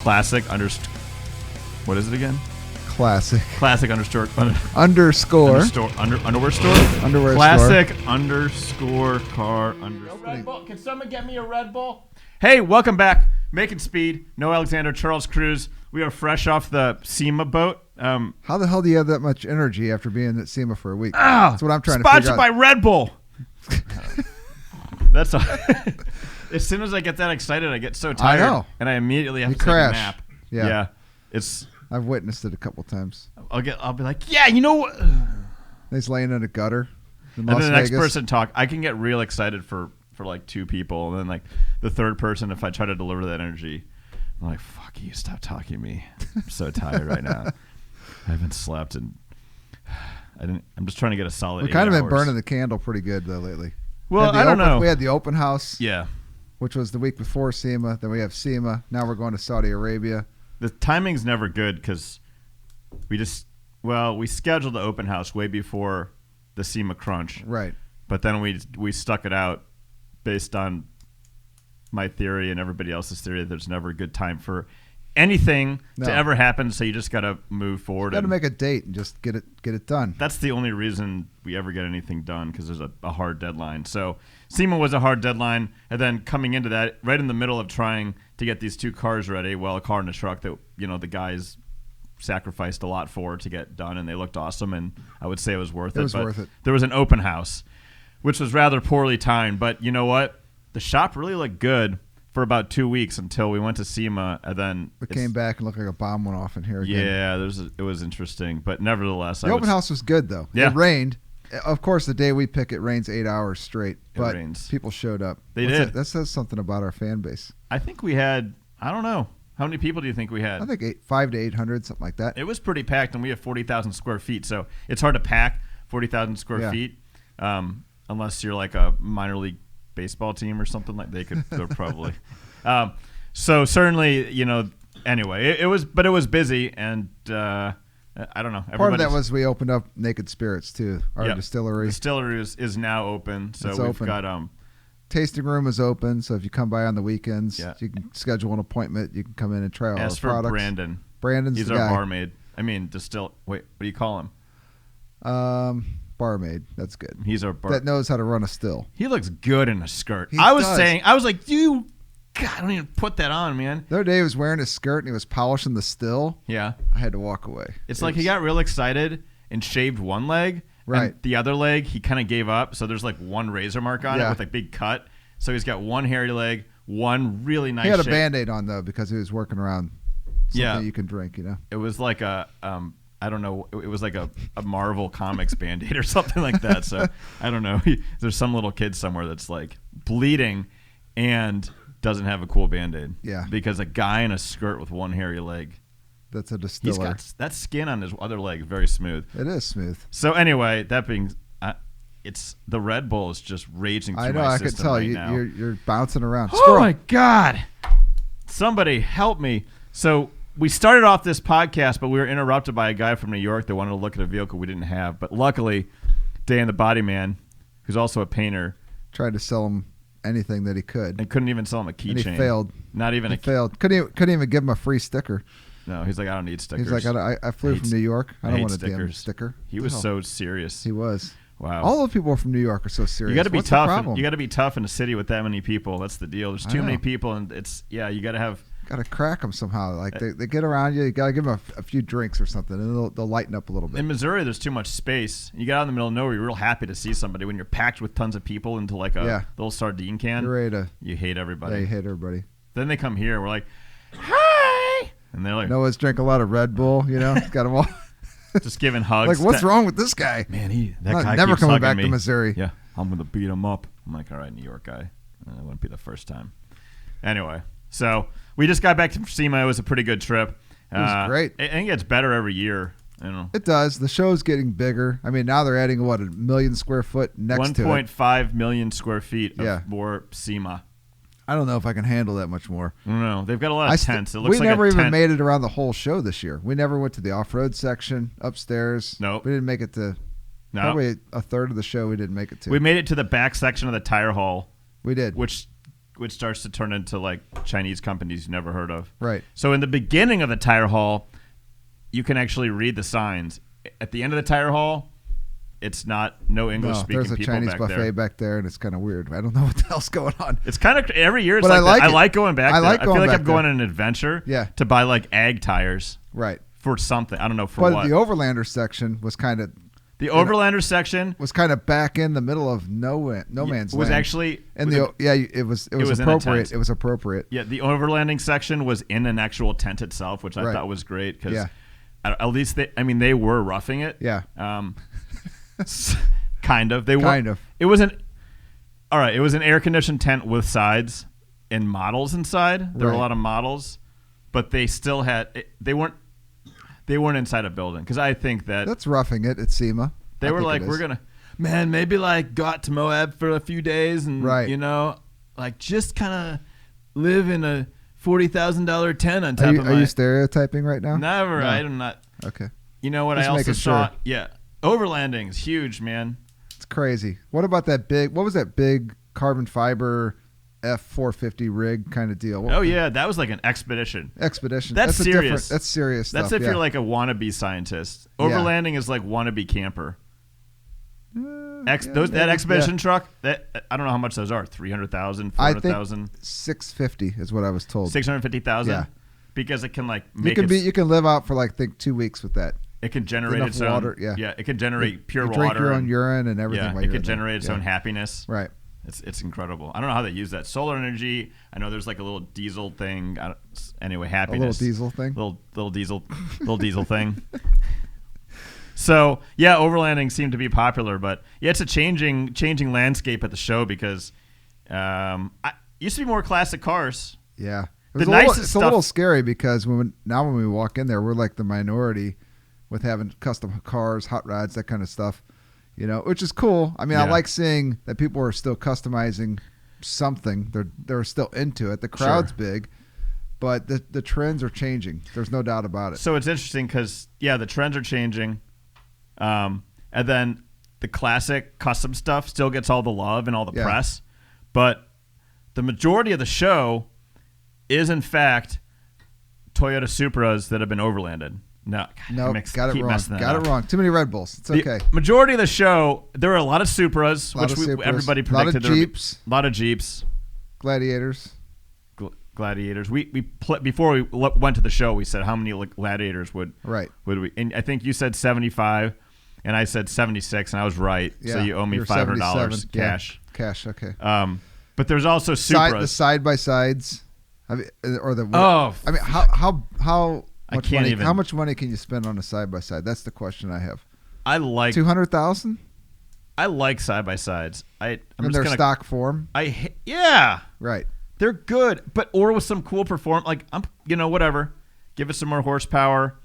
classic what is it again? Classic underscore underwear store. Classic underscore car underscore. Red Bull. Can someone get me a Red Bull? Hey, welcome back. Making speed. No Alexander, Charles Cruz. We are fresh off the Sema boat. How the hell do you have that much energy after being at Sema for a week? That's what I'm trying to figure out. Sponsored by Red Bull. That's all. As soon as I get that excited, I get so tired. I know. And I immediately have to crash. take a nap. Yeah. It's. I've witnessed it a couple times. I'll be like, yeah, you know what? He's laying in a gutter in Las Vegas. And then the next person talk. I can get real excited for like two people, and then like the third person, if I try to deliver that energy, I'm like, fuck you, stop talking to me. I'm so tired right now. I haven't slept, and I'm just trying to get a solid. We've kind of been burning the candle pretty good though lately. Well, I don't know. We had the open house, which was the week before Sema. Then we have Sema. Now we're going to Saudi Arabia. The timing's never good because we scheduled the open house way before the Sema crunch, right? But then we stuck it out based on my theory and everybody else's theory that there's never a good time for anything to ever happen, so you just got to move forward. Got to make a date and just get it done. That's the only reason we ever get anything done, because there's a hard deadline. So Sema was a hard deadline, and then coming into that, right in the middle of trying to get these two cars ready, a car and a truck that the guys sacrificed a lot for to get done, and they looked awesome, and I would say it was worth it. It was worth it. There was an open house, which was rather poorly timed, but you know what? The shop really looked good for about 2 weeks until we went to Sema, and then it came back and looked like a bomb went off in here again. Yeah, it was interesting, but nevertheless, the open house was good though. Yeah. It rained. Of course, the day we pick, it rains 8 hours straight, but people showed up. They did. That says something about our fan base. I think we had, I don't know, how many people do you think we had? I think 500 to 800, something like that. It was pretty packed, and we have 40,000 square feet, so it's hard to pack 40,000 square feet, unless you're like a minor league baseball team or something like they could probably. So certainly, anyway, it was busy, and I don't know. Part of that was we opened up Naked Spirits too, our distillery. Distillery is now open, so we've got tasting room is open. So if you come by on the weekends, you can schedule an appointment. You can come in and try all our products. Ask for Brandon. Brandon's he's the our guy. barmaid. I mean, Wait, what do you call him? Barmaid. That's good. He's our that knows how to run a still. He looks good in a skirt. I was like, God, I don't even put that on, man. The other day he was wearing his skirt and he was polishing the still. Yeah. I had to walk away. It's like he got real excited and shaved one leg. Right. And the other leg, he kind of gave up. So there's like one razor mark on it with a big cut. So he's got one hairy leg, one really nice He had a shape. Band-Aid on, though, because he was working around something you can drink, It was like I don't know. It was like a Marvel Comics Band-Aid or something like that. So I don't know. There's some little kid somewhere that's like bleeding and doesn't have a cool Band-Aid. Yeah. Because a guy in a skirt with one hairy leg. That's a distiller. He's got that skin on his other leg, very smooth. It is smooth. So anyway, that being, it's the Red Bull is just raging through my system right now. I could tell you're bouncing around. Oh my God! Somebody help me. So we started off this podcast, but we were interrupted by a guy from New York that wanted to look at a vehicle we didn't have. But luckily, Dan the Body Man, who's also a painter, tried to sell him anything that he could, and couldn't even sell him a keychain. And he failed. Not even he failed. Couldn't even give him a free sticker. No, he's like, I don't need stickers. He's like, I flew from New York. I don't want a damn sticker. He was so serious. He was. Wow. All the people from New York are so serious. You got to be What's tough. You got to be tough in a city with that many people. That's the deal. There's too many people, and you got to have. Got to crack them somehow. Like they get around you. You got to give them a few drinks or something, and they'll lighten up a little bit. In Missouri, there's too much space. You get out in the middle of nowhere, you're real happy to see somebody. When you're packed with tons of people into like a little sardine can, you're ready to. You hate everybody. Yeah, you hate everybody. Then they come here. We're like, hi, and they're like, Noah's drink a lot of Red Bull. He's got them all. Just giving hugs. Like, what's wrong with this guy? Man, that guy never keeps coming back me. to Missouri. Yeah, I'm gonna beat him up. I'm like, all right, New York guy. That wouldn't be the first time. Anyway, so we just got back to Sema. It was a pretty good trip. It was great. I think it gets better every year. It does. The show's getting bigger. I mean, now they're adding, 1 million square foot next to it. 1.5 million square feet of more Sema. I don't know if I can handle that much more. No, they've got a lot of tents. It looks we like never a even tent. made it around the whole show this year. We never went to the off-road section upstairs. Nope. We didn't make it to probably a third of the show we didn't make it to. We made it to the back section of the tire hall. We did. Which which starts to turn into like Chinese companies you never heard of. Right. So in the beginning of the tire hall, you can actually read the signs. At the end of the tire hall, it's no English speaking people back there. There's a Chinese buffet back there, and it's kind of weird. I don't know what the hell's going on. It's kind of every year. It's but like I like going back. I feel like I'm going on an adventure. Yeah. To buy like ag tires. Right. For something, I don't know for what. But the Overlander section was kind of. The Overlander section was kind of back in the middle of no man's land. Was actually and it was appropriate. It was appropriate. Yeah, the overlanding section was in an actual tent itself, which I thought was great because at least they were roughing it. Yeah. Kind of. It was an air conditioned tent with sides and models inside. There were a lot of models, but they still had they weren't inside a building because I think that's roughing it at Sema. They were like, we're gonna, maybe like go out to Moab for a few days and like just kind of live in a $40,000 tent on top of my. Are you stereotyping right now? Never. No. I'm not. Okay. You know what? Just I also saw. Sure. Yeah, overlanding is huge, man. It's crazy. What about that big? What was that big carbon fiber F450 rig kind of deal? That was like an expedition. That's serious. That's serious stuff. That's if you're like a wannabe scientist. Overlanding is like wannabe camper. That expedition truck. That I don't know how much those are. 300,000, 400,000. 650 is what I was told. 650,000. Yeah, because it can like you can live out for like 2 weeks with that. It can generate its own water. Yeah, it can generate pure water. Drink your own urine and everything. Yeah, it can generate its own happiness. Right. It's incredible. I don't know how they use that solar energy. I know there's like a little diesel thing. Anyway, happiness. A little diesel thing. Little diesel thing. So overlanding seemed to be popular, but it's a changing landscape at the show because used to be more classic cars. Yeah, it's a little scary because when we walk in there, we're like the minority with having custom cars, hot rods, that kind of stuff. Which is cool. I mean, I like seeing that people are still customizing something. They're still into it. The crowd's big, but the trends are changing. There's no doubt about it. So it's interesting because the trends are changing, and then the classic custom stuff still gets all the love and all the press, but the majority of the show is in fact Toyota Supras that have been overlanded. No, got it wrong. Got it wrong. Too many Red Bulls. It's okay. Majority of the show, there were a lot of Supras, everybody predicted. A lot of Jeeps. A lot of Jeeps. Gladiators. Gladiators. Before we went to the show, we said how many Gladiators would we? And I think you said 75, and I said 76, and I was right. Yeah, so you owe me $500 cash. Yeah, cash. Okay. But there's also Supras. The side by sides, I mean, how much money can you spend on a side by side? That's the question I have. I like 200,000. I like side by sides. In their stock form. Right. They're good, or with some cool performance. Like whatever. Give it some more horsepower.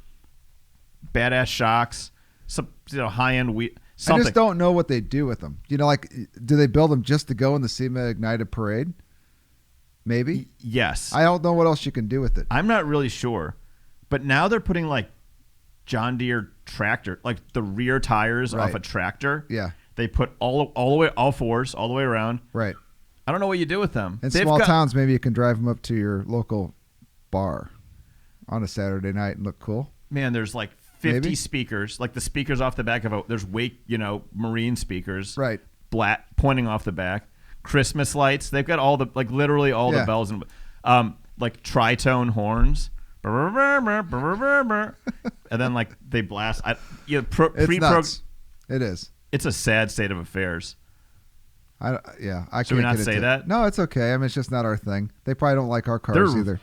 Badass shocks. Some high end something. I just don't know what they do with them. Do they build them just to go in the SEMA Ignited parade? Maybe. Yes. I don't know what else you can do with it. I'm not really sure. But now they're putting like John Deere tractor, like the rear tires off a tractor. Yeah. They put all fours all the way around. Right. I don't know what you do with them. In small towns, maybe you can drive them up to your local bar on a Saturday night and look cool. Man, there's like 50 speakers, like the speakers off the back of there's marine speakers. Right. Black pointing off the back. Christmas lights. They've got literally all the bells and like tritone horns. And then they blast. It's nuts. It is. It's a sad state of affairs. I can't. Should we not say that? No, it's okay. I mean, it's just not our thing. They probably don't like our cars either.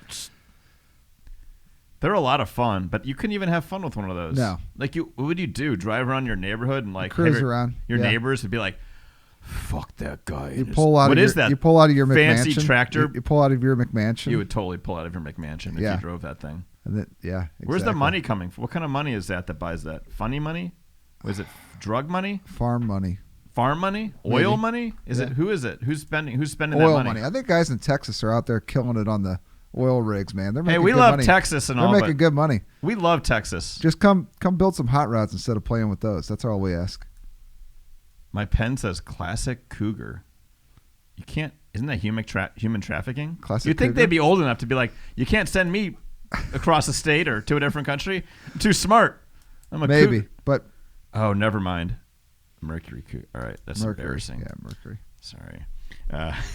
They're a lot of fun, but you couldn't even have fun with one of those. No. What would you do? Drive around your neighborhood and cruise around. Your neighbors would be like, "Fuck that guy." You pull out that? You pull out of your fancy McMansion. Tractor. You pull out of your McMansion. You would totally pull out of your McMansion if you drove that thing. And exactly. Where's the money coming from? What kind of money is that buys that? Funny money? Was it drug money? Farm money. Farm money? Oil money? Is it? Who is it? Who's spending that oil money? I think guys in Texas are out there killing it on the oil rigs, man. They're making we good love money. Texas and all. They're making good money. We love Texas. Just come build some hot rods instead of playing with those. That's all we ask. My pen says classic Cougar. You can't. Isn't that human trafficking? Classic You'd think Cougar? they'd be old enough to be like, you can't send me across the state or to a different country. I'm too smart. I'm a Maybe, cougar. but Oh, never mind. Mercury Cougar. All right, that's Mercury. embarrassing. Yeah, Mercury. Sorry.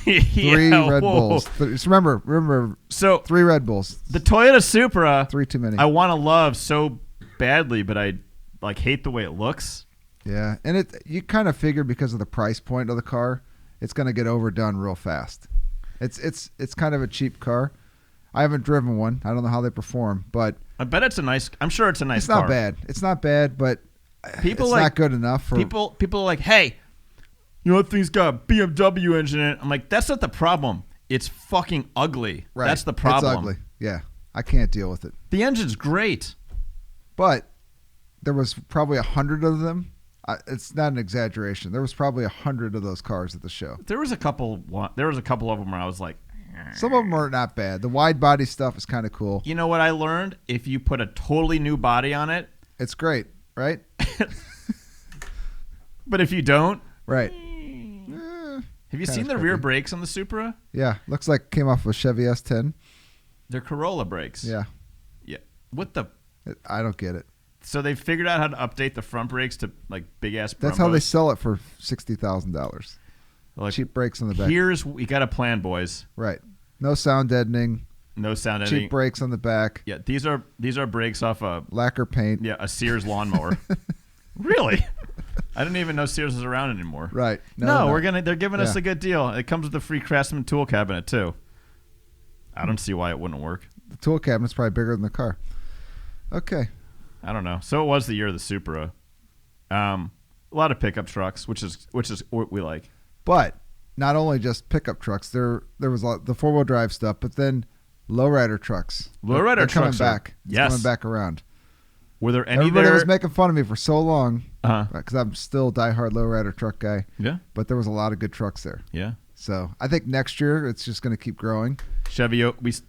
3 Red Bulls. Just remember. So 3 Red Bulls. the Toyota Supra, 3 too many. I want to love so badly, but I like hate the way it looks. Yeah, and you kind of figure because of the price point of the car, it's going to get overdone real fast. It's kind of a cheap car. I haven't driven one. I don't know how they perform, but I bet it's a nice. I'm sure it's a nice it's car. not bad. It's not bad, but People it's like not good enough for people are like, hey, you know that thing's got a BMW engine in it. I'm like, that's not the problem. It's fucking ugly. Right. That's the problem. It's ugly. Yeah, I can't deal with it. The engine's great. But there was probably 100 of them. It's not an exaggeration. There was probably 100 of those cars at the show. There was a couple of them where I was like, Some of them are not bad. The wide body stuff is kind of cool. you know what I learned? If you put a totally new body on it, It's great, right? but if you don't, Right. have you Kinda seen the rear tricky. brakes on the Supra? Yeah, looks like it came off of a Chevy S10. They're Corolla brakes. Yeah, Yeah. What the? I don't get it. So they figured out how to update the front brakes to like big ass. That's how they sell it for $60,000. like, Cheap brakes on the back. we got a plan, boys. Right. No sound deadening. No sound editing. Cheap brakes on the back. Yeah, these are brakes off a Lacquer paint. a Sears lawnmower. Really? I didn't even know Sears was around anymore. Right. No, no. they're giving us Yeah. a good deal. It comes with a free Craftsman tool cabinet too. I don't see why it wouldn't work. The tool cabinet's probably bigger than the car. Okay. I don't know. So it was the year of the Supra. A lot of pickup trucks, which is what we like. But not only just pickup trucks, there was a lot, the 4-wheel drive stuff, but then lowrider trucks. Lowrider They're coming trucks back. It's yes. coming back around. Were there any Everybody there? was making fun of me for so long Uh-huh. because I'm still a diehard lowrider truck guy. Yeah. But there was a lot of good trucks there. Yeah. So I think next year it's just going to keep growing. Chevy OBS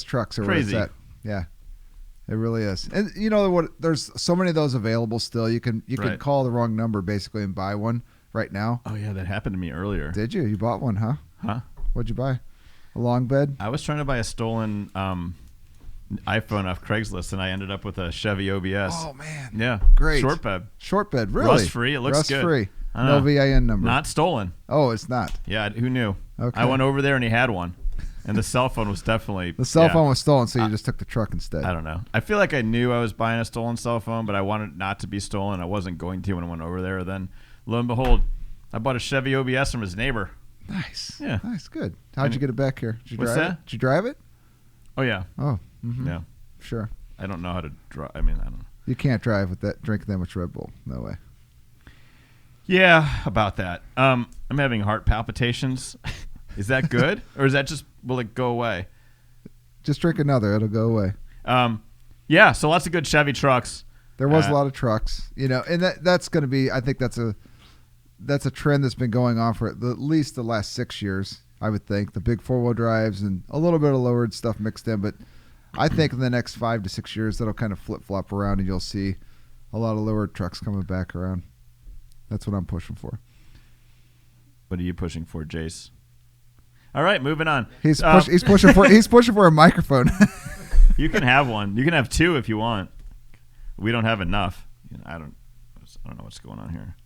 trucks are Crazy. where it's at. Yeah, it really is. And you know what? There's so many of those available still. You can Right. call the wrong number basically and buy one right now. Oh yeah, that happened to me earlier. Did you? You bought one, huh? Huh? What'd you buy? A long bed? I was trying to buy a stolen iPhone off Craigslist, and I ended up with a Chevy OBS. Oh man, Yeah. great. Short bed. Short bed, really? Rust free. It looks good. Rust free. I No know. VIN number. Not stolen. Oh, it's not. Yeah, who knew? Okay. I went over there and he had one. And the cell phone was definitely The cell yeah. phone was stolen, so you just took the truck instead. I don't know. I feel like I knew I was buying a stolen cell phone, but I wanted it not to be stolen. I wasn't going to when I went over there. Then, lo and behold, I bought a Chevy OBS from his neighbor. Nice. Yeah. Nice. Good. How'd you get it back here? Did you What's drive that? it? Did you drive it? Oh yeah, Oh. Mm-hmm. yeah. Sure. I don't know how to drive. I mean, I don't know. You can't drive with that. Drinking that much Red Bull. No way. Yeah, about that. I'm having heart palpitations. Is that good, or is that just will it go away? Just drink another. It'll go away. Yeah. So lots of good Chevy trucks. There was a lot of trucks, and that's going to be. I think that's a trend that's been going on for at least the last 6 years. I would think the big 4-wheel drives and a little bit of lowered stuff mixed in, but I think in the next 5 to 6 years that'll kind of flip flop around, and you'll see a lot of lowered trucks coming back around. That's what I'm pushing for. What are you pushing for, Jace? All right, moving on. He's pushing for a microphone. You can have one. You can have two if you want. We don't have enough. I don't know what's going on here.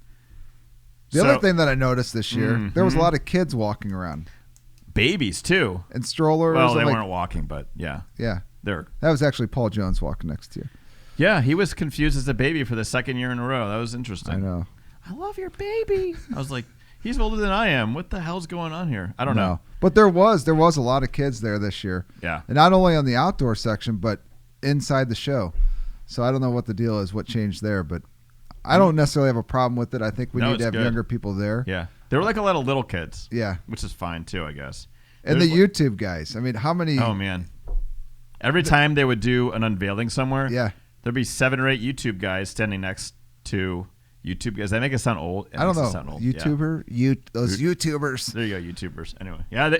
The other thing that I noticed this year, there was a lot of kids walking around. Babies too. And strollers. Well, they and weren't walking, but yeah. Yeah. They're. That was actually Paul Jones walking next to you. Yeah, he was confused as a baby for the second year in a row. That was interesting. I know. I love your baby. I was like, he's older than I am. What the hell's going on here? I don't know. But there was a lot of kids there this year. Yeah. And not only on the outdoor section, but inside the show. So I don't know what the deal is, what changed there, but I don't necessarily have a problem with it. I think we need to have younger people there. Yeah. There were like a lot of little kids. Yeah. Which is fine too, I guess. And the YouTube guys. I mean, how many? Oh, man. Every time they would do an unveiling somewhere, yeah, there'd be 7 or 8 YouTube guys standing next to YouTube guys. That make it sound old. I don't know. YouTuber? Yeah. Those YouTubers. There you go, YouTubers. Anyway. Yeah,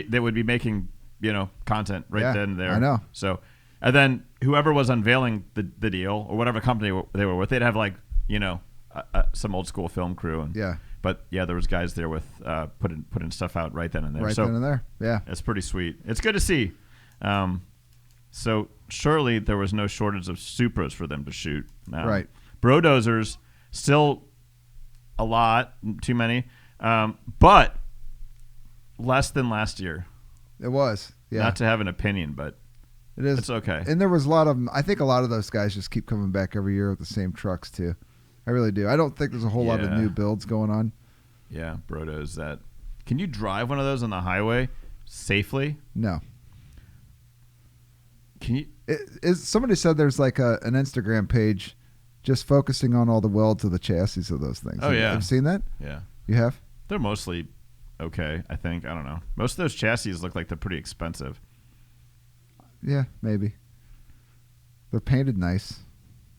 they would be making, content right then and there. I know. So, and then whoever was unveiling the deal or whatever company they were with, they'd have like, some old school film crew. And yeah. But yeah, there was guys there with putting stuff out right then and there. Right then and there. Yeah. It's pretty sweet. It's good to see. So surely there was no shortage of Supras for them to shoot. Right. Brodozers, still a lot, too many, but less than last year. It was. Yeah. Not to have an opinion, but it is. It's okay. And there was a lot of them. I think a lot of those guys just keep coming back every year with the same trucks too. I really do. I don't think there's a whole lot of new builds going on. Yeah, Brodos. Can you drive one of those on the highway safely? No. Can you? Somebody said there's like an Instagram page just focusing on all the welds of the chassis of those things. Oh, yeah. Have you seen that? Yeah. You have? They're mostly okay, I think. I don't know. Most of those chassis look like they're pretty expensive. Yeah, maybe. They're painted nice.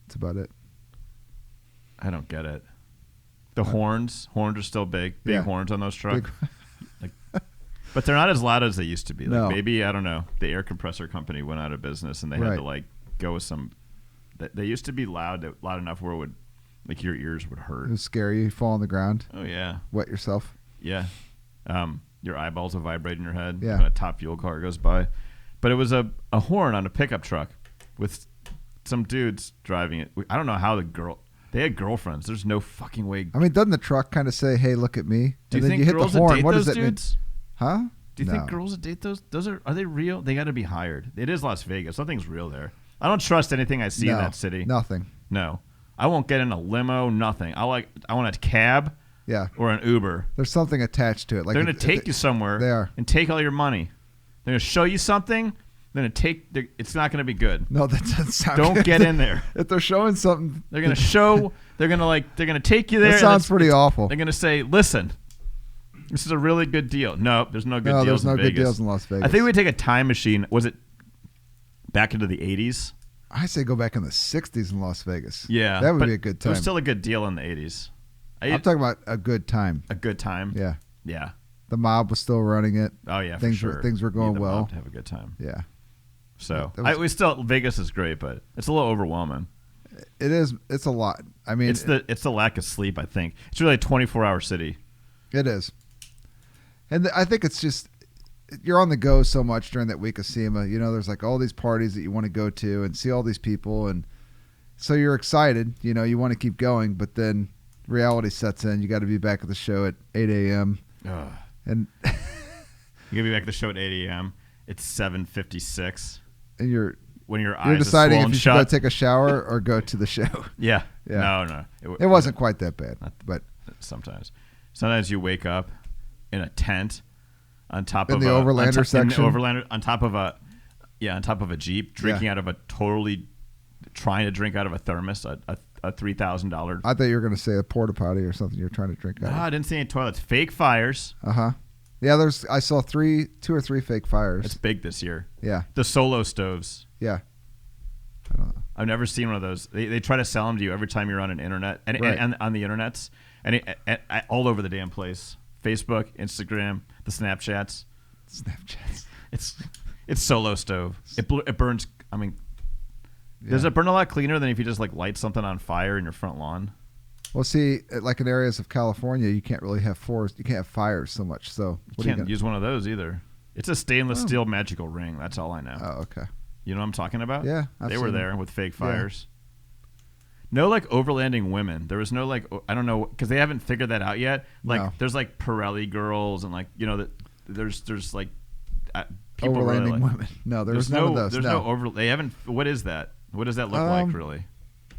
That's about it. I don't get it. The horns are still big horns on those trucks. But they're not as loud as they used to be. Like maybe, I don't know, the air compressor company went out of business and they had to like go with some. They used to be loud enough where it would, like, your ears would hurt. It would scare you. You fall on the ground. Oh yeah. Wet yourself. Yeah. Your eyeballs will vibrate in your head when a top fuel car goes by. But it was a horn on a pickup truck with some dudes driving it. I don't know how they had girlfriends. There's no fucking way. I mean, doesn't the truck kind of say, "Hey, look at me"? Do you think girls would date those dudes? Huh? Do you think girls would date those? Are they real? They got to be hired. It is Las Vegas. Nothing's real there. I don't trust anything I see in that city. Nothing. No, I won't get in a limo. Nothing. I want a cab. Yeah. Or an Uber. There's something attached to it. Like they're going to take you somewhere. They are. And take all your money. They're going to show you something. They're going to take. It's not going to be good. No, that doesn't sound. Don't good. get in there. If they're showing something, they're going to show. They're going to take you there. That sounds pretty awful. They're going to say, "Listen, this is a really good deal." No, there's no good deals. There's no in good Vegas. deals in Las Vegas. I think we take a time machine. Was it back into the 80s? I say go back in the 60s in Las Vegas. Yeah, that would be a good time. It was still a good deal in the 80s. I'm talking about a good time. A good time. Yeah. Yeah. The mob was still running it. Oh yeah, things for sure. Things were going well. Mob to have a good time. Yeah. So Vegas is great, but it's a little overwhelming. It is. It's a lot. I mean, it's the lack of sleep. I think it's really a 24-hour city. It is, and I think it's just you're on the go so much during that week of SEMA. You know, there's like all these parties that you want to go to and see all these people, and so you're excited. You know, you want to keep going, but then reality sets in. You got to be back at the show at 8 a.m. And you got to be back at the show at 8 a.m. It's 7:56. And you're eyes deciding are if you should go take a shower or go to the show. Yeah. No. It wasn't quite that bad, but sometimes you wake up in a tent on top of the Overlander section. On top of a Jeep, drinking out of trying to drink out of a thermos, a $3,000. I thought you were going to say a porta potty or something. You're trying to drink out of. I didn't see any toilets. Fake fires. Yeah, I saw 2 or 3 fake fires. It's big this year. Yeah. The solo stoves. Yeah. I don't know. I've never seen one of those. They try to sell them to you every time you're on an internet and on the internets and all over the damn place. Facebook, Instagram, the Snapchats. It's solo stove. It burns. I mean, does it burn a lot cleaner than if you just like light something on fire in your front lawn? Well, see, like in areas of California, you can't really have forests. You can't have fires so much. So you can't use one of those either. It's a stainless steel magical ring. That's all I know. Oh, okay. You know what I'm talking about? Yeah, they were there with fake fires. No, like overlanding women. There was no like I don't know because they haven't figured that out yet. Like there's like Pirelli girls and like there's like people overlanding really, women. No, there's none of those. There's no over. They haven't. What is that? What does that look like really?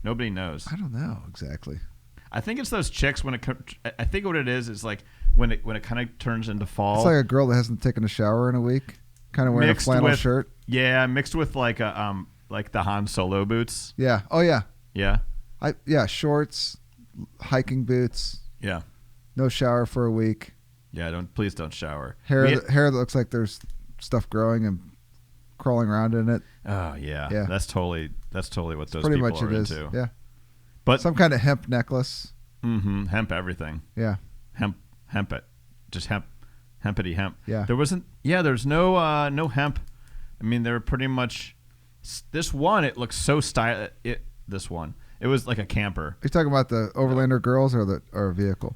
Nobody knows. I don't know exactly. I think it's those chicks when I think what it is like when it kind of turns into fall. It's like a girl that hasn't taken a shower in a week, kind of wearing a flannel shirt. Yeah, mixed with like the Han Solo boots. Yeah. Oh yeah. Yeah. Shorts, hiking boots. Yeah. No shower for a week. Yeah. Please don't shower. Hair that looks like there's stuff growing and crawling around in it. Oh yeah. Yeah. That's totally what those pretty people much are it is. into. Yeah. But some kind of hemp necklace. Mm-hmm. Hemp everything. Yeah. Hemp it. Just hempity hemp. Yeah. There's no hemp. I mean, they're pretty much this one. It looks so stylish. This one. It was like a camper. Are you talking about the Overlander girls or a vehicle?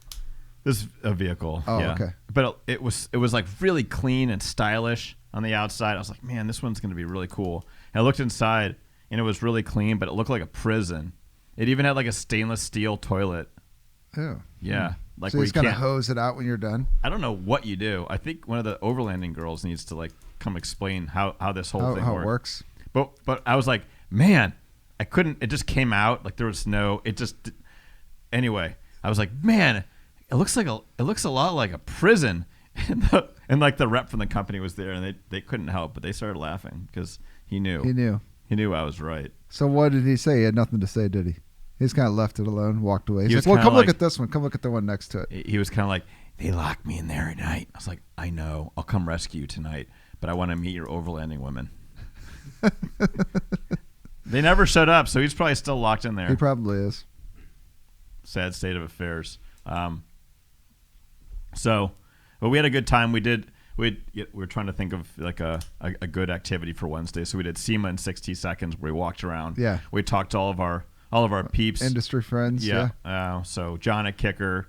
This is a vehicle. Oh, yeah. okay. But it was like really clean and stylish on the outside. I was like, man, this one's going to be really cool. And I looked inside, and it was really clean, but it looked like a prison. It even had like a stainless steel toilet. Oh. Yeah. Like So where you just kind of hose it out when you're done? I don't know what you do. I think one of the overlanding girls needs to like come explain how this whole thing works. But I was like, man, I couldn't. It just came out like there was no. It just anyway. I was like, man, it looks a lot like a prison. And like the rep from the company was there, and they couldn't help, but they started laughing because he knew I was right. So what did he say? He had nothing to say, did he? He just kind of left it alone, walked away. He's He like, was well, come kinda look like- at this one. Come look at the one next to it. He was kind of like, they locked me in there at night. I was like, I know. I'll come rescue you tonight, but I want to meet your overlanding women. They never showed up, so he's probably still locked in there. He probably is. Sad state of affairs. But we had a good time. We were trying to think of like a good activity for Wednesday. So we did Sema in 60 seconds where we walked around. Yeah. We talked to all of our peeps. Industry friends. Yeah. So John at Kicker.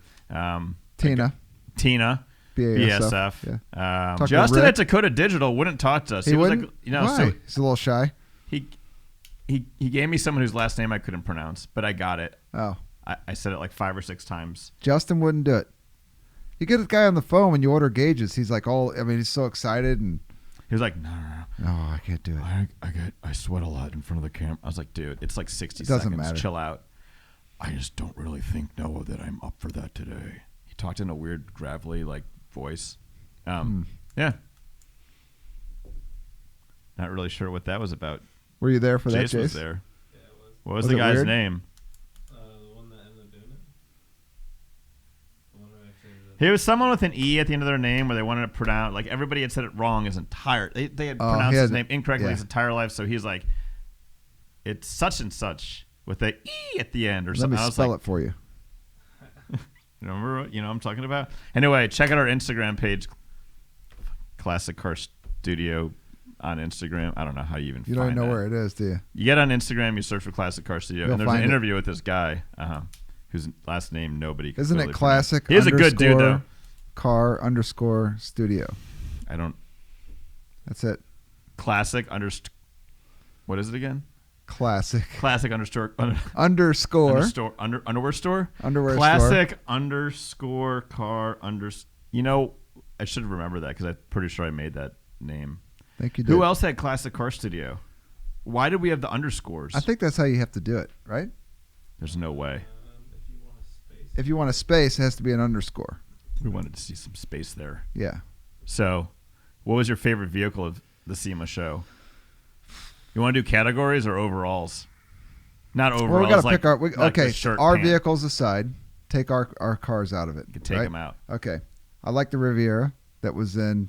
Tina. BASF. Yeah. Talked to Justin Rick. at Dakota Digital wouldn't talk to us. He was wouldn't? like, Why? so He's a little shy. he gave me someone whose last name I couldn't pronounce, but I got it. Oh. I said it like 5 or 6 times. Justin wouldn't do it. You get this guy on the phone when you order gauges. He's like he's so excited and He was like, no. oh, I can't do it. I sweat a lot in front of the camera. I was like, dude, it's like 60 It doesn't seconds. matter. Chill out. I just don't really think, Noah, that I'm up for that today. He talked in a weird, gravelly, like, voice. Yeah. Not really sure what that was about. Were you there for that, Jace Jace? was there. Yeah, it was. What was Was the it guy's weird? name? The one that ended up doing it. The one who actually ended up He was someone with an E at the end of their name where they wanted to pronounce, like, everybody had said it wrong his entire, they had pronounced his name incorrectly his entire life, so he's like, it's such and such with a E at the end or Let something. me I was spell like, it for you. remember what I'm talking about? Anyway, check out our Instagram page, Classic Car Studio on Instagram. I don't know how you even You find don't even know that. where it is, do you? You get on Instagram, you search for Classic Car Studio, You'll and there's an find it. interview with this guy whose last name nobody can Isn't clearly it classic? pronounce. He's a good dude, though. Car _ studio. I don't. That's it. Classic what is it again? Classic Classic underscore underwear store. underwear store. Underwear Classic underscore car I should remember that because I'm pretty sure I made that name. I think you did. Who else had Classic Car Studio? Why did we have the underscores? I think that's how you have to do it, right? There's no way. if you want a space. If you want a space, it has to be an underscore. We wanted to see some space there. Yeah. So, what was your favorite vehicle of the SEMA show? You want to do categories or overalls? Not overalls. Well, we got to like, pick our. like the shirt our pant. vehicles aside, take our cars out of it. You can take right? them out. Okay. I like the Riviera that was in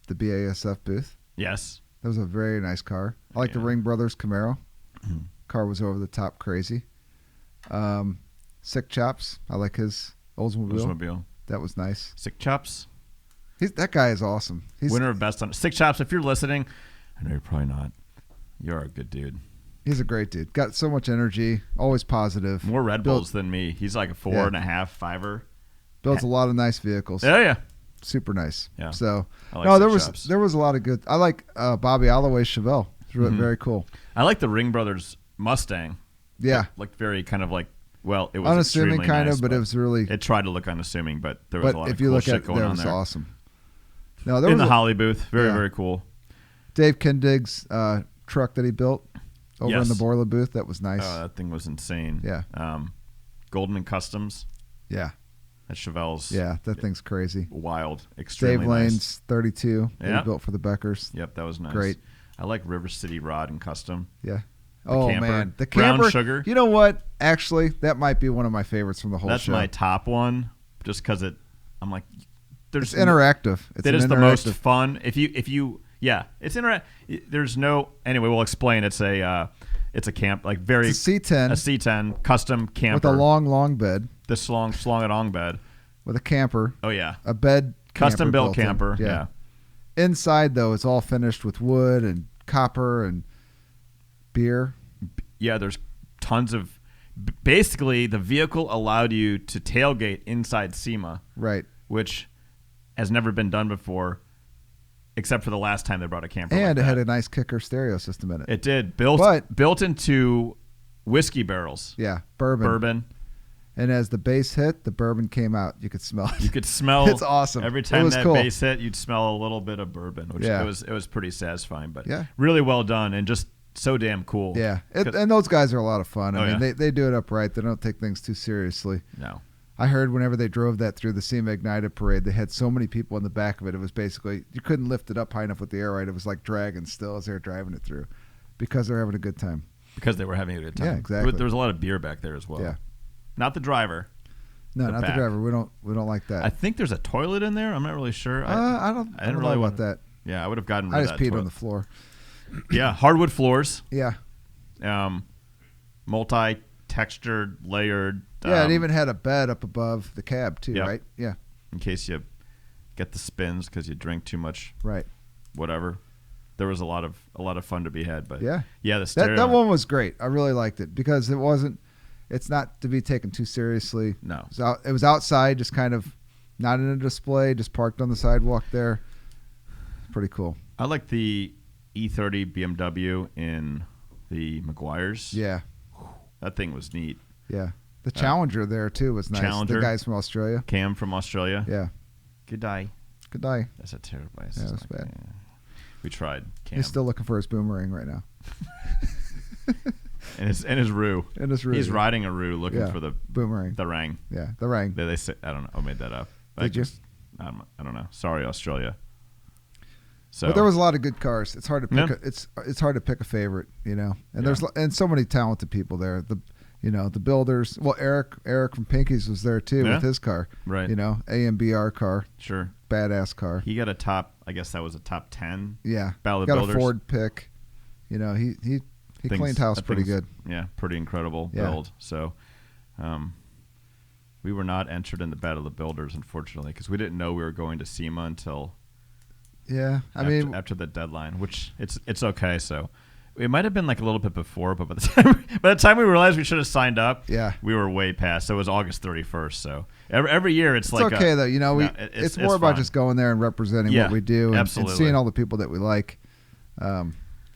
the BASF booth. Yes. That was a very nice car. I like the Yeah. Ring Brothers Camaro. Mhm. Car was over the top crazy. Sick Chops. I like his Oldsmobile. Oldsmobile. That was nice. Sick Chops. That guy is awesome. Winner of best on Sick Chops. If you're listening, I know you're probably not. You're a good dude. He's a great dude. Got so much energy. Always positive. More Red Built- Bulls than me. He's like a 4.5, 5er. Builds a lot of nice vehicles. Oh yeah. Super nice. Yeah. So I like no, Sick there Chops. was a lot of good. I like Bobby Alloway's Chevelle. It's really, Mhm. very cool. I like the Ring Brothers Mustang. Yeah. Looked very kind of like, well, it was Unassuming extremely kind nice, of, but it was really. It tried to look unassuming, but there was a lot But of if you cool look shit at it, going that on was there. awesome. No, there In was the Holly booth, very Yeah. very cool. Dave Kindig's truck that he built over in Yes. the Borla booth. That was nice. Oh, that thing was insane. Yeah. Goldman Customs. Yeah. That Chevelle's. Yeah. That thing's crazy. Wild. Extremely Dave nice. Lane's 32 that Yeah. he built for the Beckers. Yep, that was nice. Great. I like River City Rod and Custom. Yeah. Oh camper. man, the Brown camper. sugar. You know what? Actually, that might be one of my favorites from the whole That's show. my top one, just because I'm like, It's there's interactive. It's That an is the most interactive- fun. If you yeah, it's There's no anyway. We'll explain. It's a camp like very It's a C10 a C10 custom camper with a long bed this long slong bed. with a camper, Oh yeah, a bed, custom camper built built in. camper. Yeah. Inside though, it's all finished with wood and copper and beer. Yeah, there's tons of basically the vehicle allowed you to tailgate inside SEMA, Right. which has never been done before, except for the last time they brought a camper. And like it had that. a nice kicker stereo system in it. It did built into whiskey barrels. Yeah, bourbon. And as the bass hit, the bourbon came out. You could smell it. You could smell. It's awesome. Every It time was that cool. bass hit, you'd smell a little bit of bourbon, which Yeah. it was pretty satisfying. But Yeah. really well done and just so damn cool. Yeah, and those guys are a lot of fun. I mean, yeah. they do it upright. They don't take things too seriously. No. I heard whenever they drove that through the SEMA Ignited parade, they had so many people in the back of it. It was basically, you couldn't lift it up high enough with the air ride. It was like dragging still as they were driving it through because they're having a good time. Because they were having a good time. Yeah, exactly. There was a lot of beer back there as well. Yeah. Not the driver. No, The not back. the driver. We don't like that. I think there's a toilet in there. I'm not really sure. I don't didn't know really about want that. Yeah, I would have gotten I rid just of that peed toilet. on the floor. Yeah, hardwood floors. Yeah. Multi-textured, layered. Yeah, it even had a bed up above the cab too, Yep. right? Yeah, in case you get the spins because you drink too much, right. whatever. There was a lot of fun to be had, but Yeah. the stereo. That one was great. I really liked it because it's not to be taken too seriously. No. It was outside, just kind of not in a display, just parked on the sidewalk there. Pretty cool. I like the E30 BMW in the McGuire's. Yeah, That thing was neat. yeah. The Challenger there too was nice. Challenger. The guys from Australia. Cam from Australia. Yeah. Good day. Good day. That's a terrible. Yeah, that's bad. We tried. Cam. He's still looking for his boomerang right now. and his Roo. And his Roo. He's riding a Roo looking Yeah. for the Boomerang. Rang. Yeah, the Rang. They say, I don't know. I made that up. Did you? I don't know. Sorry, Australia. So But there was a lot of good cars. It's hard to pick. Yeah. It's hard to pick a favorite, you know. And Yeah. there's so many talented people there. The builders. Well, Eric from Pinky's was there too Yeah. with his car. Right. You know, AMBR car, Sure. badass car. He got a top. I guess that was a top 10. Yeah, Battle of got Builders. a Ford pick. You know, he Things- cleaned house that pretty thing's- good. Yeah, pretty incredible Yeah. build. So, we were not entered in the Battle of the Builders, unfortunately, because we didn't know we were going to SEMA until Yeah, after the deadline. Which it's okay. So, it might have been like a little bit before, but by the time we realized we should have signed up, Yeah. we were way past. So it was August 31st. So every year it's like okay though. You know, it's it's more about fine. just going there and representing Yeah, what we do and absolutely. seeing all the people that we like.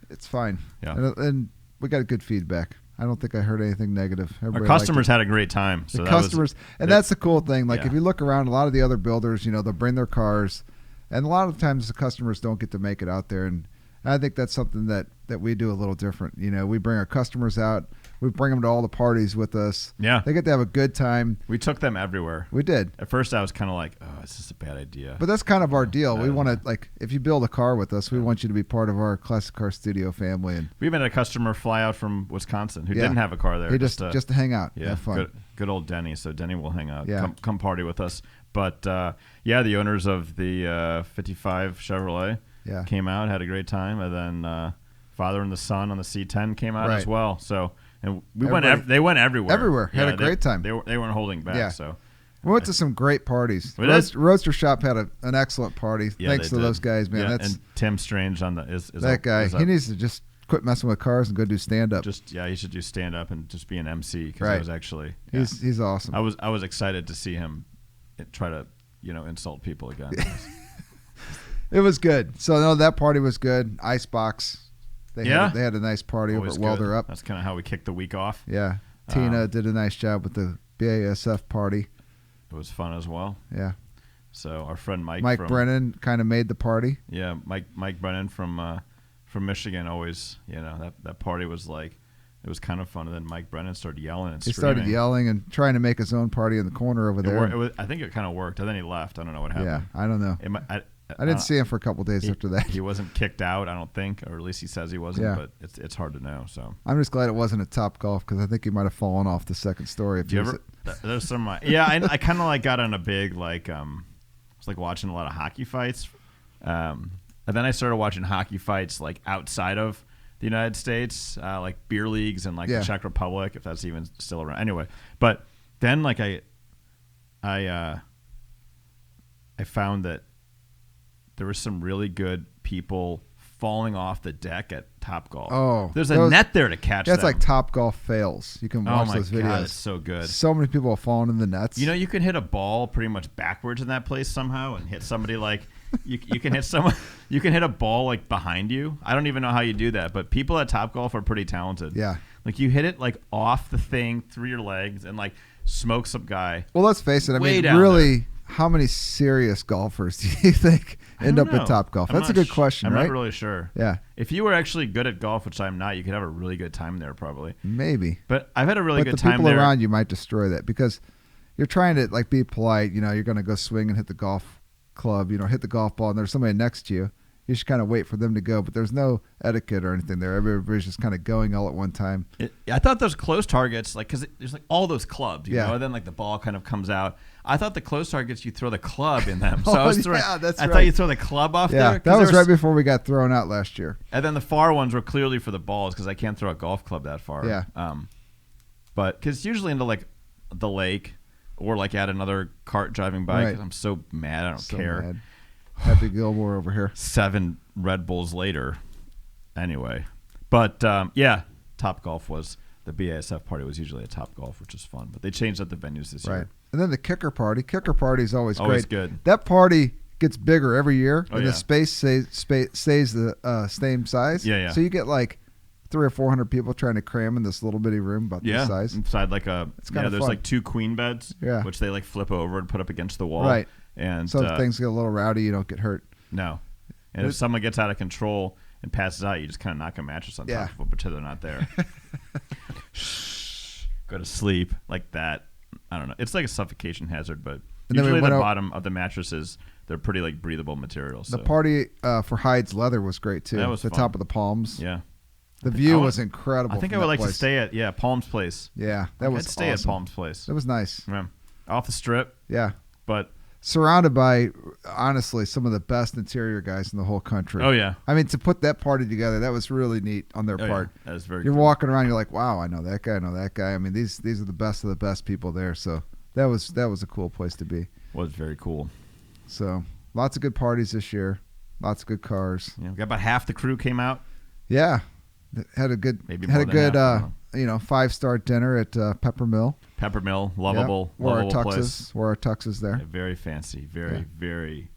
It's fine. Yeah. And we got good feedback. I don't think I heard anything negative. Our Everybody liked customers it. had a great time. So The that customers, and that's the cool thing. Like Yeah. if you look around, a lot of the other builders, you know, they'll bring their cars, and a lot of times the customers don't get to make it out there. And I think that's something that we do a little different. You know, we bring our customers out, we bring them to all the parties with us. Yeah. They get to have a good time. we took them everywhere. We did. At first, I was kind of like, "Oh, this is a bad idea." But that's kind of our deal. We Yeah. want to, like, if you build a car with us, we want you to be part of our Classic Car Studio family. And we even had a customer fly out from Wisconsin who Yeah. didn't have a car there. he just to hang out, yeah, have fun. good old Denny. So Denny will hang out, Yeah. come party with us. But the owners of the 55 Chevrolet Yeah. came out, had a great time, and then father and the son on the C10 came out Right. as well. So and we Everybody- they went everywhere. Everywhere. Had a they- great time. They weren't holding back. Yeah. So We went to some great parties. We did. Roadster Shop had an excellent party. yeah, Thanks they to did. those guys, man. Yeah, That's and Tim Strange on the is that guy. He needs to just quit messing with cars and go do stand up. he should do stand up and just be an MC because Right. it was actually yeah. He's awesome. I was excited to see him try to insult people again. It was good. So no, that party was good. Icebox. They had a nice party over Always at Welder good. Up. That's kind of how we kicked the week off. Yeah. Tina did a nice job with the BASF party. It was fun as well. Yeah. So our friend Mike from, Brennan kind of made the party. Yeah, Mike Brennan from Michigan always, that party was like it was kind of fun. And then Mike Brennan started yelling and He screaming. started yelling and trying to make his own party in the corner over there. I think it kind of worked. And then he left. I don't know what happened. Yeah, I don't know. I didn't see him for a couple days after that. He wasn't kicked out, I don't think, or at least he says he wasn't. Yeah. But it's hard to know. So I'm just glad it wasn't a Top Golf because I think he might have fallen off the second story. If do you he was ever? There's some. I kind of like got on a big like I was like watching a lot of hockey fights, and then I started watching hockey fights like outside of the United States, like beer leagues and like Yeah. the Czech Republic, if that's even still around. Anyway, but then like I found that there were some really good people falling off the deck at Topgolf. Oh, there's a net there to catch. That's them. like Topgolf fails. You can watch those videos. God, it's so good. So many people have fallen in the nets. You know, you can hit a ball pretty much backwards in that place somehow and hit somebody like you can hit someone. You can hit a ball like behind you. I don't even know how you do that, but people at Topgolf are pretty talented. Yeah, like you hit it like off the thing through your legs and like smoke some guy. Well, let's face it. I mean, down really, there. How many serious golfers do you think end up at Topgolf? That's a good question, I'm right? not really sure. Yeah. If you were actually good at golf, which I'm not, you could have a really good time there probably. Maybe. But I've had a really good time there. But the people around you might destroy that because you're trying to like be polite. You know, you're going to go swing and hit the golf club, you know, hit the golf ball, and there's somebody next to you. You should kind of wait for them to go, but there's no etiquette or anything there. Everybody's just kind of going all at one time. I thought those close targets, like, because there's like all those clubs, you Yeah. know, and then like the ball kind of comes out. I thought the close targets, you throw the club in them. So Oh, I was throwing, yeah, that's I right. thought you throw the club off Yeah, there. that was right before we got thrown out last year. And then the far ones were clearly for the balls because I can't throw a golf club that far. Yeah. But because usually into like the lake or like at another cart driving by, Right. 'cause I'm so mad, I don't So care. mad. Happy Gilmore over here. 7 Red Bulls later. Anyway. But yeah, Topgolf was the BASF party was usually at Topgolf, which is fun. But they changed up the venues this Right. year. And then the kicker party. Kicker party is always Always great. good. That party gets bigger every year, Oh, and yeah. the space stays the same size. Yeah, yeah. So you get like 300 or 400 people trying to cram in this little bitty room about this size. Inside like a kinda there's fun. like 2 queen beds, Yeah. which they like flip over and put up against the wall. Right. And So if things get a little rowdy, you don't get hurt. no. And if someone gets out of control and passes out, you just kind of knock a mattress on Yeah. top of them, pretend they're not there. Shh. Go to sleep like that. I don't know. It's like a suffocation hazard, but And then we usually the went bottom of the mattresses, they're pretty like breathable materials. The so. party for Hyde's Leather was great too. That was the fun. top of the palms. Yeah. The view I was incredible. I think I from would that like to place. stay at Palm's Place. Yeah, that was I'd stay awesome. at Palm's Place. That was nice. Yeah. Off the strip, Yeah. but Surrounded by, honestly, some of the best interior guys in the whole country. oh yeah. I mean, to put that party together, that was really neat on their Oh, part. yeah. That is very You're cool. walking around, you're like, wow, I know that guy, I know that guy. I mean, these are the best of the best people there. So that was a cool place to be. Was very cool. So lots of good parties this year, lots of good cars. Yeah, we got about half the crew came out. Yeah, had a good Maybe had more a than good half, I don't 5-star dinner at Pepper Mill. Peppermill, lovable, Yep. Wore our lovable tuxes. place. Wore our tuxes there. Yeah, very fancy, very, Yeah. very,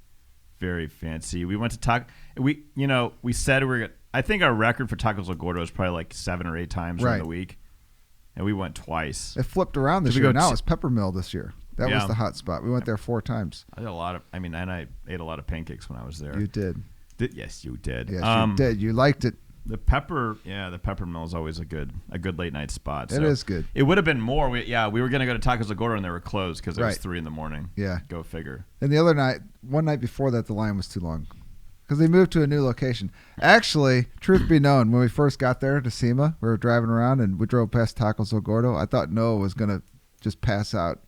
very fancy. We went to we said we were gonna, I think our record for Tacos El Gordo is probably like 7 or 8 times during Right. the week, and we went twice. It flipped around this Did we year. go Now t- it's Pepper Mill this year. That was Yeah. the hot spot. We went there 4 times. I did a lot of. I mean, and I ate a lot of pancakes when I was there. You did. Yes, you did. Yes, you did. You liked it. The Pepper Mill is always a good late night spot. It is good. It would have been more. We were gonna go to Tacos El Gordo and they were closed because it was Right. 3 a.m. Yeah. Go figure. And the other night, one night before that, the line was too long because they moved to a new location. Actually, truth be known, when we first got there to Sema, we were driving around and we drove past Tacos El Gordo. I thought Noah was going to just pass out.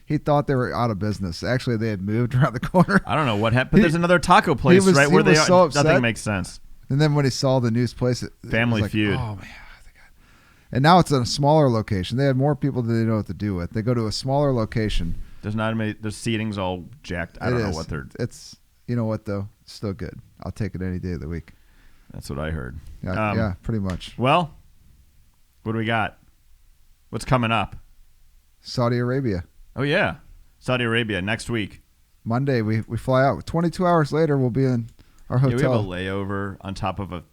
He thought they were out of business. Actually, they had moved around the corner. I don't know what happened, but there's another taco place was- right he where they was are. so upset. Nothing makes sense. And then when he saw the news place, it Family was like, Feud. Oh, man. And now it's in a smaller location. They had more people than they know what to do with. They go to a smaller location. There's not many. The seating's all jacked. I don't know what they're. It's, you know what, though? It's still good. I'll take it any day of the week. That's what I heard. Yeah, yeah, pretty much. Well, what do we got? What's coming up? Saudi Arabia. Oh yeah, Saudi Arabia next week. Monday, we fly out. 22 hours later, we'll be in our Yeah, we have a hotel. layover on top of a.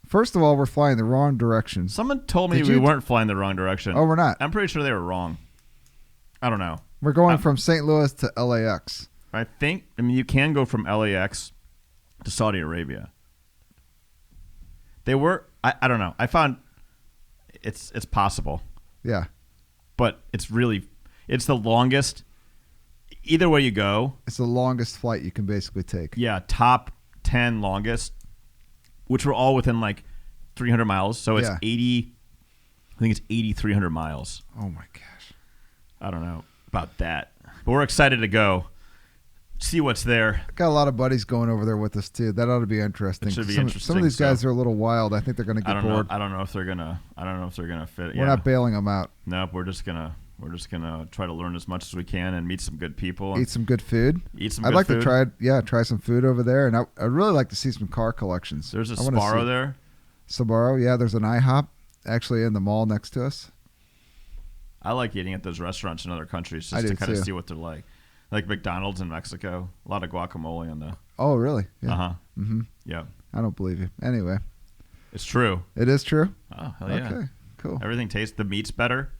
First of all, we're flying the wrong direction. Someone told me Did we you- weren't flying the wrong direction. Oh, we're not. I'm pretty sure they were wrong. I don't know. We're going from St. Louis to LAX. I mean, you can go from LAX to Saudi Arabia. They were. I don't know. I found it's possible, Yeah. but it's the longest. Either way you go, It's the longest flight you can basically take. yeah, top 10 longest, which were all within like 300 miles. So it's Yeah. 80. I think it's 8,300 miles. Oh, my gosh. I don't know about that, but we're excited to go. See what's there. Got a lot of buddies going over there with us, too. That ought to be interesting. It should be Some interesting, of these guys so- are a little wild. I think they're going to I get don't bored. know. I don't know if they're gonna fit. We're not bailing them out. Nope. We're just gonna We're just gonna try to learn as much as we can and meet some good people. Eat some good food. Eat some. I'd good like food. to try some food over there, and I'd really like to see some car collections. There's a I wanna Sbarro see- there. Sbarro, yeah. There's an IHOP actually in the mall next to us. I like eating at those restaurants in other countries I just to do kind of too. see what they're like. Like McDonald's in Mexico, a lot of guacamole on the. Oh, really? Yeah. Uh huh. Mm-hmm. Yeah, I don't believe you. Anyway, it's true. it is true. Oh hell yeah! Okay, cool. Everything tastes. The meat's better.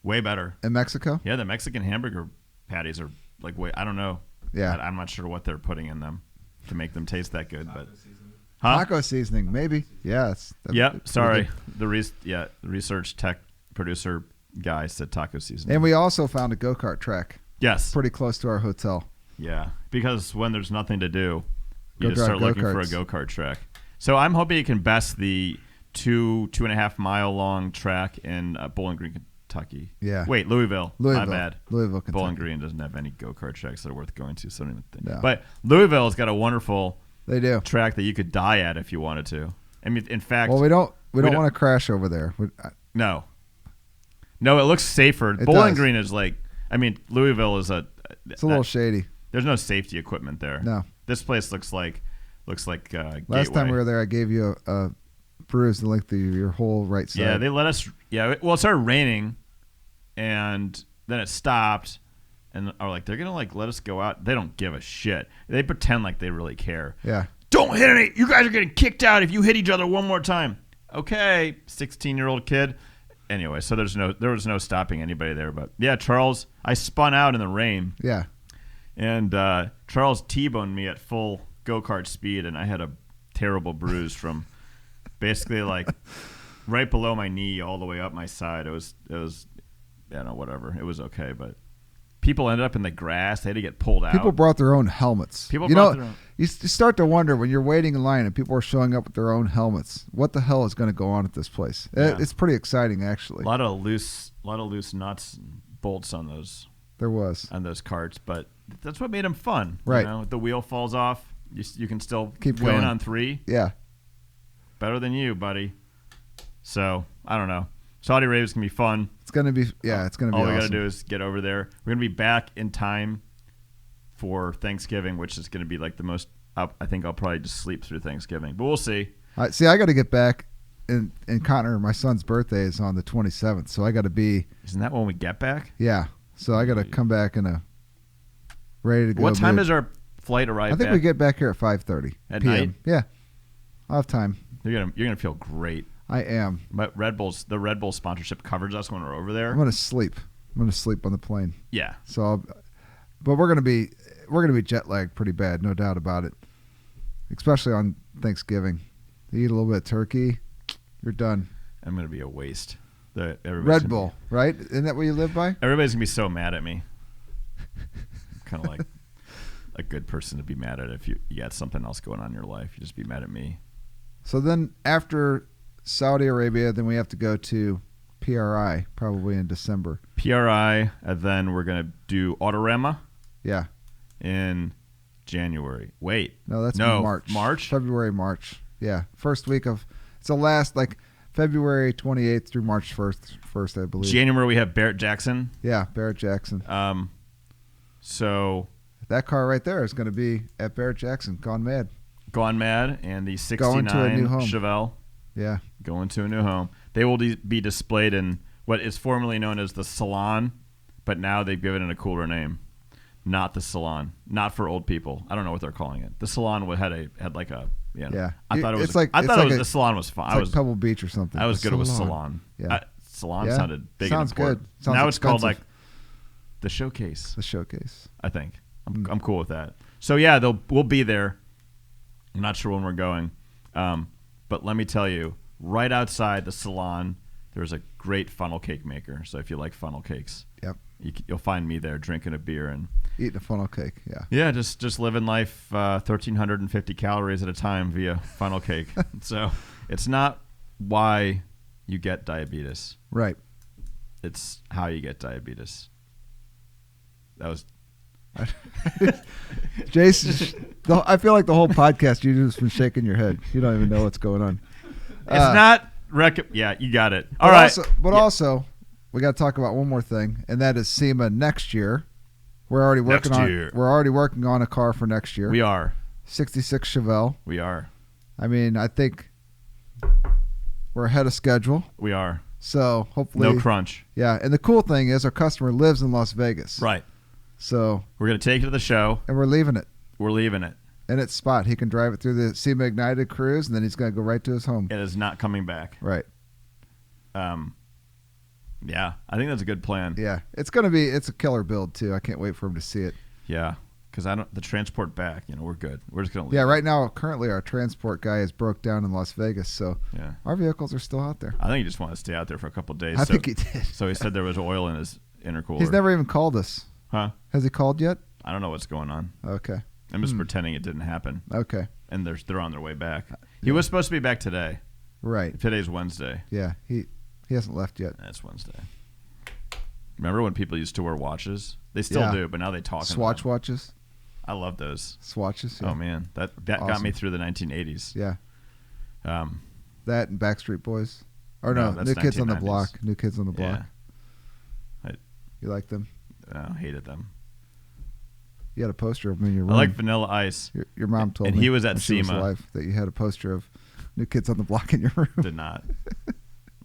Way better. In Mexico? Yeah, the Mexican hamburger patties are like way. I don't know. Yeah. I'm not sure what they're putting in them to make them taste that good, but. Taco seasoning. Huh? Taco seasoning, maybe. Yes. Yep. Sorry. The research tech producer guy said taco seasoning. And we also found a go-kart track yes. pretty close to our hotel. Yeah, because when there's nothing to do, you Go just start drive looking for a go-karts. go-kart track. So I'm hoping you can best the 2.5 mile long track in Bowling Green, Kentucky. Yeah. Wait, Louisville. My bad. Louisville, Kentucky. Bowling Green doesn't have any go-kart tracks that are worth going to, so I don't even think. No. But Louisville's got a wonderful They do. track that you could die at if you wanted to. I mean, in fact, Well, we don't don't- want to crash over there. no, it looks safer. It Bowling does. Green is like, I mean, Louisville is It's a little shady. There's no safety equipment there. No. This place looks like Last time we Gateway. were there, I gave you a bruise to like your whole right side. Yeah, they let us. Yeah, well, it started raining, and then it stopped, and are like they're gonna like let us go out. They don't give a shit. They pretend like they really care. Yeah. Don't hit any. You guys are getting kicked out if you hit each other one more time. Okay, 16-year-old kid. Anyway, so there was no stopping anybody there. But yeah, Charles, I spun out in the rain, Yeah. and Charles T-boned me at full go-kart speed, and I had a terrible bruise from basically like right below my knee all the way up my side. It was whatever. It was okay, but people ended up in the grass. They had to get pulled out. People brought their own helmets. People you brought know, their own- you start to wonder when you're waiting in line and people are showing up with their own helmets. What the hell is going to go on at this place? Yeah. It's pretty exciting, actually. a lot of loose nuts and bolts on those There was. carts, but that's what made them fun. Right. You know, if the wheel falls off, you can still Keep win going. on 3. Yeah. Better than you, buddy. So I don't know. Saudi Arabia's gonna be fun. It's going to be. Yeah, it's going to be. All we awesome. gotta do is get over there. We're gonna be back in time for Thanksgiving, which is gonna be like the most. I think I'll probably just sleep through Thanksgiving, but we'll see. See, I got to get back. And Connor, my son's birthday is on the 27th, so I got to be. Isn't that when we get back? Yeah. So I got to come back in a ready to go. What time mood. does our flight arrive? I think back? we get back here at 5:30 At p.m. night? Yeah. I'll have time. You're gonna feel great. I am. But the Red Bull sponsorship covers us when we're over there. I'm going to sleep. I'm going to sleep on the plane. Yeah. So, but we're gonna be jet lagged pretty bad, no doubt about it. Especially on Thanksgiving, you eat a little bit of turkey, you're done. I'm gonna be a waste. Red Bull, right? Isn't that what you live by? Everybody's gonna be so mad at me. Kind of like a good person to be mad at if you got something else going on in your life. You just be mad at me. So then after Saudi Arabia, then we have to go to PRI probably in December. PRI, and then we're gonna do Autorama Yeah. in January. Wait, No, that's No, March. March? February, March. Yeah. First week of. It's the last like February 28th through March 1st, I believe. January we have Barrett Jackson. Yeah, Barrett Jackson. So That car right there is going to be at Barrett Jackson, Gone Mad. Gone Mad and the Going to a new 69 home. Chevelle Yeah. going to a new home. They will be displayed in what is formerly known as the Salon, but now they've given it a cooler name. Not the Salon, not for old people. I don't know what they're calling it. The Salon had like a Yeah. I thought it was. It's like- I it's thought like it was a- the Salon was fun. It's like Pebble Beach or something. I was The good with Salon. Salon. Yeah. Salon Yeah. sounded big Sounds and important. good. Sounds Now it's called expensive. like the Showcase. The showcase. I think I'm cool with that. So yeah, we'll be there. I'm not sure when we're going, but let me tell you, right outside the Salon, there's a great funnel cake maker. So if you like funnel cakes, Yep. you'll find me there drinking a beer and Eating a funnel cake. Yeah. yeah, just living life 1,350 calories at a time via funnel cake. So it's not why you get diabetes. Right. It's how you get diabetes. That was Jason, I feel like the whole podcast you've just been shaking your head. You don't even know what's going on. It's not yeah, you got it. All right. Also, we got to talk about one more thing, and that is SEMA next year. We're already working We're already working on a car for next year. We are 66 Chevelle. We are. I mean, I think we're ahead of schedule. We are. So hopefully, no crunch. Yeah, and the cool thing is our customer lives in Las Vegas. Right. So we're gonna take it to the show, and we're leaving it. We're leaving it. In its spot. He can drive it through the SEMA Ignited cruise, and then he's going to go right to his home. It is not coming back. Right. Yeah, I think that's a good plan. Yeah, it's a killer build too. I can't wait for him to see it. Yeah, because the transport back, we're good. We're just going to leave. Yeah, right now, currently our transport guy is broke down in Las Vegas, so yeah, our vehicles are still out there. I think he just wanted to stay out there for a couple of days. I think he did. So he said there was oil in his intercooler. He's never even called us. Huh? Has he called yet? I don't know what's going on. Okay. I'm just pretending it didn't happen. Okay. And they're on their way back. He was supposed to be back today. Right. Today's Wednesday. Yeah, he hasn't left yet. That's Wednesday. Remember when people used to wear watches? They still do, but now they talk. Swatch watches. I love those. Swatches. Yeah. Oh man, that awesome. got me through the 1980s. Yeah. That and Backstreet Boys. Or no, that's New Kids on the 1990s. Block. New Kids on the Block. Yeah. You like them? I hated them. You had a poster of them in your room. I like Vanilla Ice. Your mom told me. And he was at when she was SEMA. alive that you had a poster of New Kids on the Block in your room. Did not.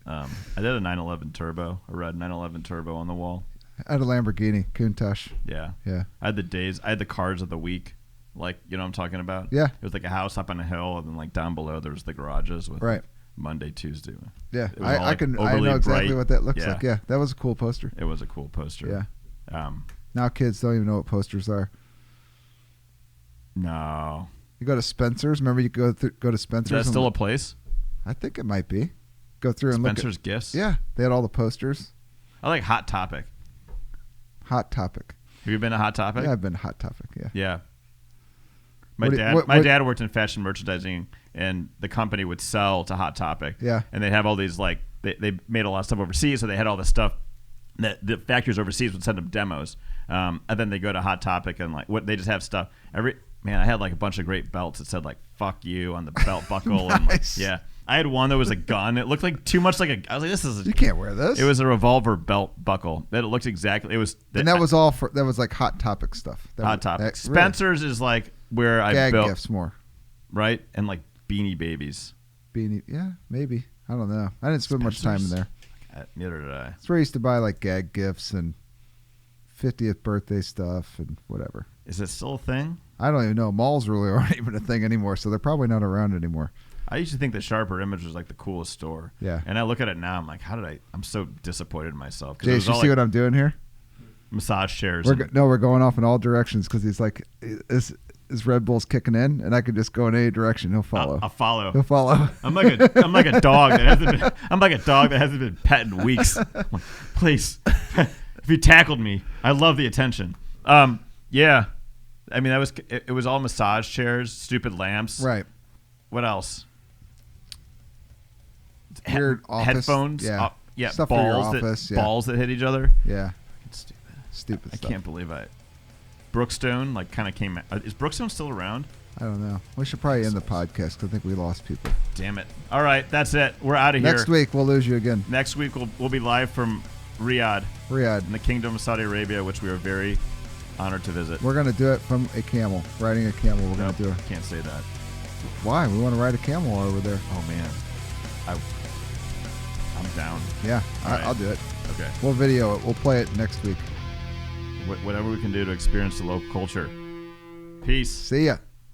I did a 911 Turbo, a red 911 Turbo on the wall. I had a Lamborghini Countach. Yeah. Yeah. I had the cars of the week. Like, you know what I'm talking about? Yeah. It was like a house up on a hill, and then like down below there was the garages with Right. Monday, Tuesday. Yeah. It was all, I know exactly bright. what that looks like. Yeah. That was a cool poster. It was a cool poster. Yeah. Now kids don't even know what posters are. No. You go to Spencer's. Remember you go to Spencer's? Is that still a place? I think it might be. Go through and Spencer's look at Gifts? Yeah. They had all the posters. I like Hot Topic. Hot Topic. Have you been to Hot Topic? Yeah, I've been to Hot Topic. Yeah. Yeah. What My dad worked in fashion merchandising, and the company would sell to Hot Topic. Yeah. And they'd have all these, like, they made a lot of stuff overseas, so they had all this stuff that the factories overseas would send them demos. And then they go to Hot Topic, and, like, they just have stuff. I had, like, a bunch of great belts that said, like, fuck you on the belt buckle. Nice. And, like, yeah. I had one that was a gun. It looked like too much like I was like, this is. You can't wear this. It was a revolver belt buckle. It looked exactly. It was. And that was all for. That was like Hot Topic stuff. Hot Topic. Spencer's is like where I gag built gifts more. Right, and like Beanie Babies. Yeah, maybe. I don't know. I didn't spend much time in there. Neither did I. It's where I used to buy like gag gifts and 50th birthday stuff and whatever. Is it still a thing? I don't even know. Malls really aren't even a thing anymore, so they're probably not around anymore. I used to think that Sharper Image was like the coolest store. Yeah. And I look at it now, I'm like, I'm so disappointed in myself. Jace, you see what I'm doing here? Massage chairs. We're going off in all directions because he's like, his Red Bull's kicking in, and I can just go in any direction. He'll follow. I'll follow. He'll follow. I'm like a dog that hasn't been pet in weeks. I'm like, please, if you tackled me, I love the attention. Yeah. I mean, it was all massage chairs, stupid lamps. Right. What else? Weird office. Headphones. Yeah. Stuff for your office. Balls that hit each other. Yeah. Stupid stuff. I can't believe Brookstone kind of came. Is Brookstone still around? I don't know. We should probably end the podcast because I think we lost people. Damn it. All right, that's it. We're out of here. Next week we'll lose you again. Next week we'll be live from Riyadh in the Kingdom of Saudi Arabia, which we are very honored to visit. We're going to do it from a camel. Riding a camel. We're going to do it. Can't say that. Why? We want to ride a camel while we're there. Oh man, I'm down. Yeah, right. I'll do it. Okay. We'll video it. We'll play it next week. Whatever we can do to experience the local culture. Peace. See ya.